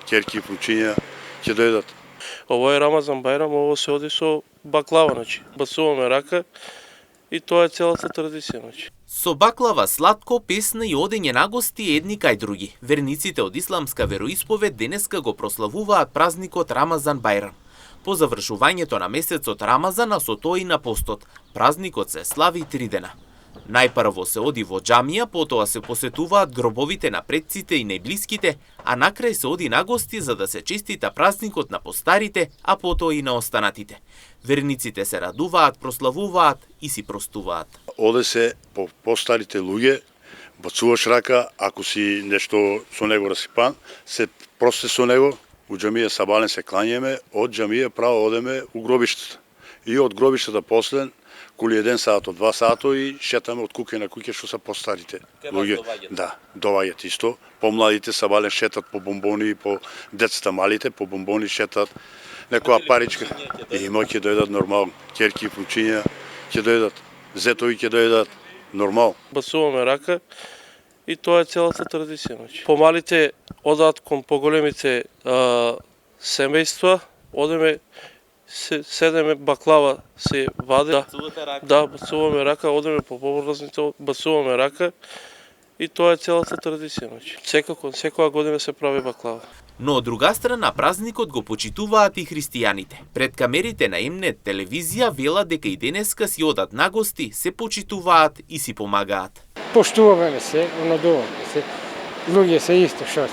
ќерки, внучиња ќе дојдат. Ово е Рамазан Бајрам, ово се оди со баклава, бацуваме рака и тоа е целата традиција, Со баклава, сладко, песна и одење на гости едни кај други. Верниците од исламска вероисповед денеска го прославуваат празникот Рамазан Бајрам. По завршувањето на месецот Рамазан, а со тоа и на постот, празникот се слави 3 дена. Најпрво се оди во џамија, потоа се посетуваат гробовите на предците и најблиските, а накрај се оди на гости за да се честита празникот на постарите, а потоа и на останатите. Верниците се радуваат, прославуваат и си простуваат. Оде се по постарите луѓе, бацуваш рака, ако си нешто со него расипан, се просте со него, у џамија сабален се клањеме, од џамија право одеме у гробиштата. И од гробиштата после коли 1 сато, 2 сато и шетаме од куќе на куќе што се постарите луѓе. Да, доваѓат исто. Помладите сабален шетат по бомбони, по децата малите по бомбони шетат. Некоја паричка. Има ќе дојдат нормално. Ќерки, внучиња ќе дојдат. Зетови ќе дојдат нормално. Бацуваме рака и тоа е целата традиција. Помалите одат кон поголемите семејства, одеме седеме баклава се вади. Да, бацуваме рака, одеме по поврзните, бацуваме рака и тоа е целата традиција. Секоја година се прави баклава. Но од друга страна празникот го почитуваат и христијаните. Пред камерите на М-нет телевизија велат дека и денеска си одат на гости, се почитуваат и си помагаат. Поштуваме се, онодуваме се. Луѓе се исто што.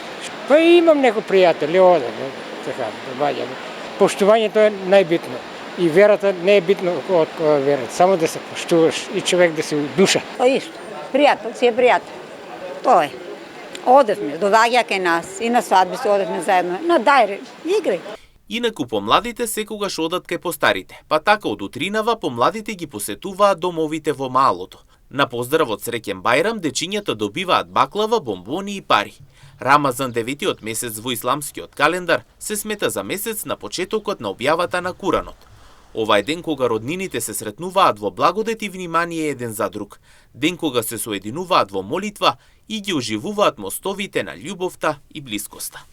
Па имам некои пријатели, одеме, така, добаѓаме. Поштувањето е најбитно. И верата не е битно од верата, само да се поштуваш и човек да се душа. Тоа исто. Пријател си е пријател. Тоа е. Одевме, доваѓа кај нас и на свадби се одевме заедно. На дајре, играј. Инаку помладите секогаш одат кај постарите, па така од утринава помладите ги посетуваат домовите во малото. На поздравот среќен Бајрам дечињата добиваат баклава, бомбони и пари. Рамазан, 9-тиот месец во исламскиот календар, се смета за месец на почетокот на објавата на Куранот. Ова е ден кога роднините се сретнуваат во благодет и внимание еден за друг. Ден кога се соединуваат во молитва и ги оживуваат мостовите на љубовта и блискоста.